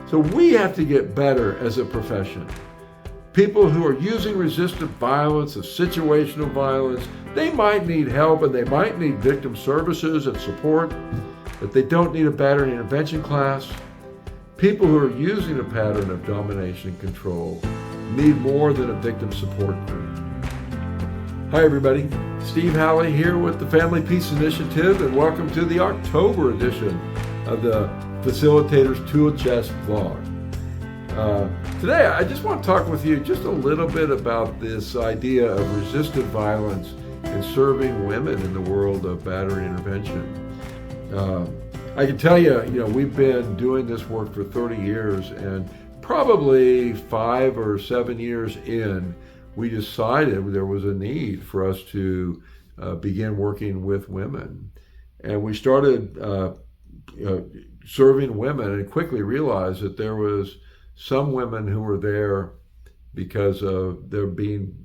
So we have to get better as a profession. People who are using resistive violence and situational violence, they might need help and they might need victim services and support, but they don't need a battering intervention class. People who are using a pattern of domination and control need more than a victim support group. Hi everybody, Steve Halley here with the Family Peace Initiative, and welcome to the October edition of the Facilitator's Tool Chest vlog. Today I just want to talk with you just a little bit about this idea of resistive violence and serving women in the world of battering intervention. I can tell you, we've been doing this work for 30 years, and probably 5 or 7 years in, we decided there was a need for us to begin working with women. And we started serving women and quickly realized that there was some women who were there because of their being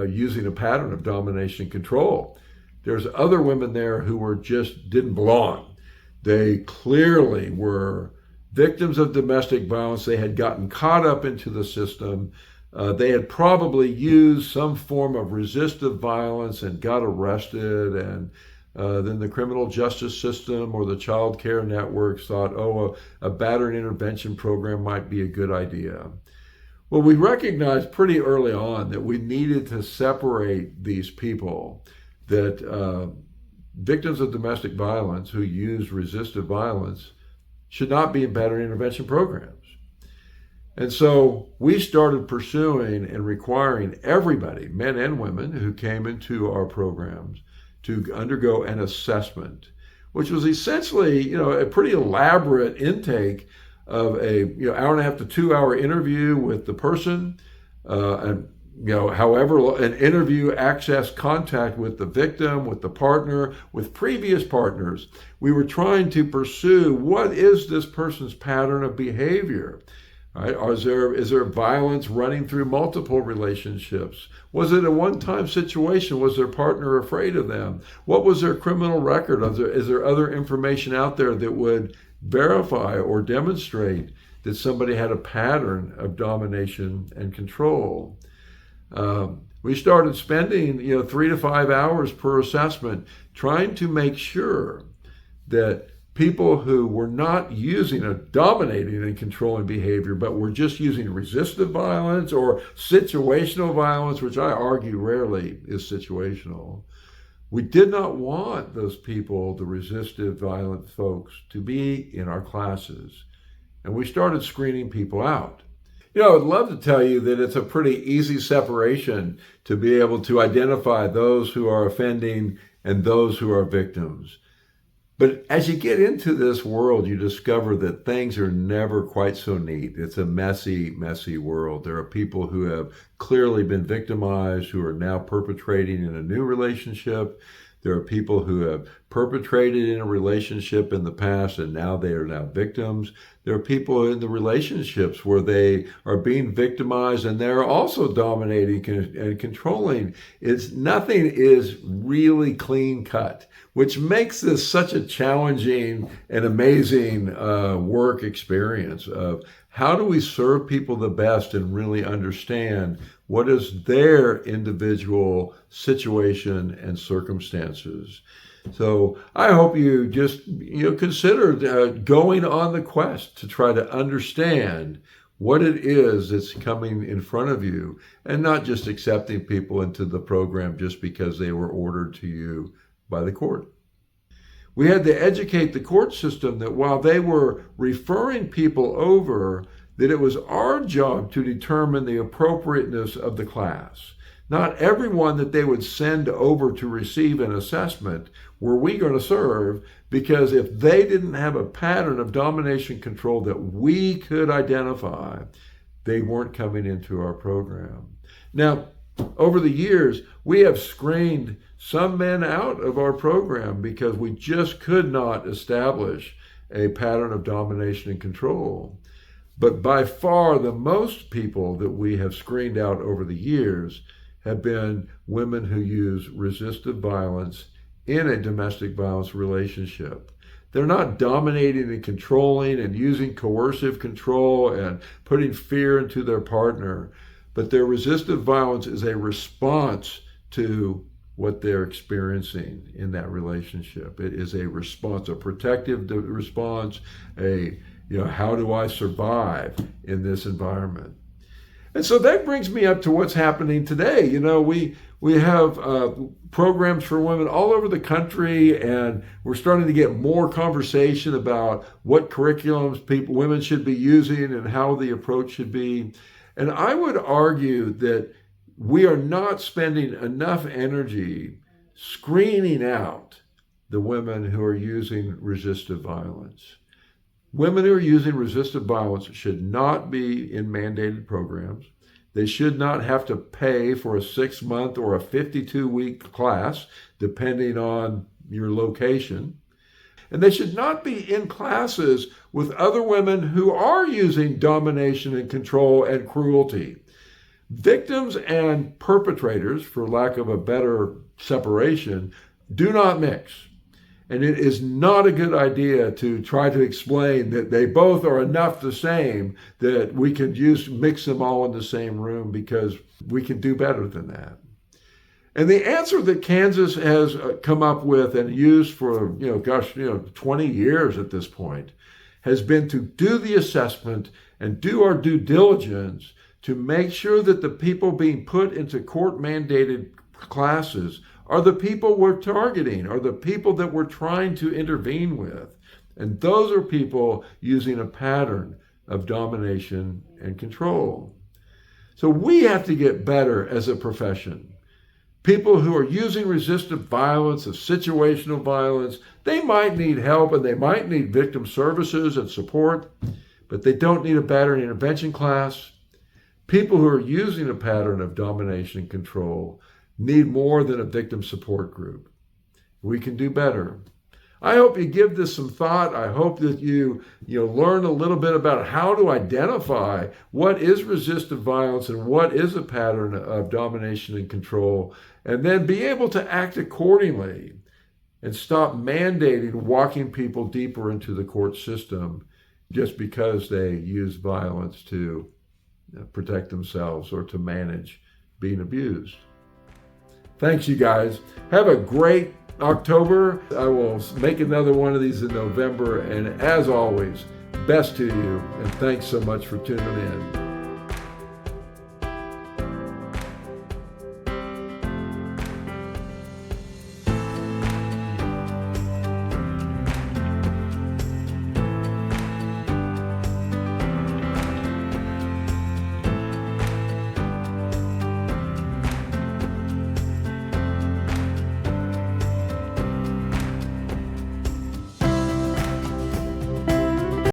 using a pattern of domination and control. There's other women there who were just didn't belong. They clearly were victims of domestic violence. They had gotten caught up into the system. They had probably used some form of resistive violence and got arrested, and then the criminal justice system or the child care networks thought, a battering intervention program might be a good idea. Well, we recognized pretty early on that we needed to separate these people, that victims of domestic violence who use resistive violence should not be in battering intervention programs. And so we started pursuing and requiring everybody, men and women, who came into our programs to undergo an assessment, which was essentially, a pretty elaborate intake of a hour and a half to 2 hour interview with the person, and however, an interview access contact with the victim, with the partner, with previous partners. We were trying to pursue, what is this person's pattern of behavior? Right? Is there violence running through multiple relationships? Was it a one-time situation? Was their partner afraid of them? What was their criminal record? Is there other information out there that would verify or demonstrate that somebody had a pattern of domination and control? We started spending 3 to 5 hours per assessment trying to make sure that people who were not using a dominating and controlling behavior, but were just using resistive violence or situational violence, which I argue rarely is situational. We did not want those people, the resistive violent folks, to be in our classes. And we started screening people out. I'd love to tell you that it's a pretty easy separation to be able to identify those who are offending and those who are victims. But as you get into this world, you discover that things are never quite so neat. It's a messy, messy world. There are people who have clearly been victimized who are now perpetrating in a new relationship. There are people who have perpetrated in a relationship in the past and now they are now victims. There are people in the relationships where they are being victimized and they're also dominating and controlling. Nothing is really clean cut, which makes this such a challenging and amazing work experience of how do we serve people the best and really understand what is their individual situation and circumstances. So I hope you just consider going on the quest to try to understand what it is that's coming in front of you, and not just accepting people into the program just because they were ordered to you by the court. We had to educate the court system that while they were referring people over, that it was our job to determine the appropriateness of the class. Not everyone that they would send over to receive an assessment were we going to serve, because if they didn't have a pattern of domination control that we could identify, they weren't coming into our program. Now, over the years, we have screened some men out of our program because we just could not establish a pattern of domination and control. But by far, the most people that we have screened out over the years have been women who use resistive violence in a domestic violence relationship. They're not dominating and controlling and using coercive control and putting fear into their partner. But their resistive violence is a response to what they're experiencing in that relationship. It is a response, a protective response, how do I survive in this environment? And so that brings me up to what's happening today. We have programs for women all over the country, and we're starting to get more conversation about what curriculums women should be using and how the approach should be. And I would argue that we are not spending enough energy screening out the women who are using resistive violence. Women who are using resistive violence should not be in mandated programs. They should not have to pay for a 6-month or a 52-week class, depending on your location. And they should not be in classes with other women who are using domination and control and cruelty. Victims and perpetrators, for lack of a better separation, do not mix. And it is not a good idea to try to explain that they both are enough the same, that we can mix them all in the same room, because we can do better than that. And the answer that Kansas has come up with and used for, 20 years at this point, has been to do the assessment and do our due diligence to make sure that the people being put into court-mandated classes are the people we're targeting, are the people that we're trying to intervene with. And those are people using a pattern of domination and control. So we have to get better as a profession. People who are using resistive violence, of situational violence, they might need help and they might need victim services and support, but they don't need a battering intervention class. People who are using a pattern of domination and control need more than a victim support group. We can do better. I hope you give this some thought. I hope that you learn a little bit about how to identify what is resistive violence and what is a pattern of domination and control, and then be able to act accordingly and stop mandating walking people deeper into the court system just because they use violence to protect themselves or to manage being abused. Thanks, you guys. Have a great October. I will make another one of these in November. And as always, best to you. And thanks so much for tuning in.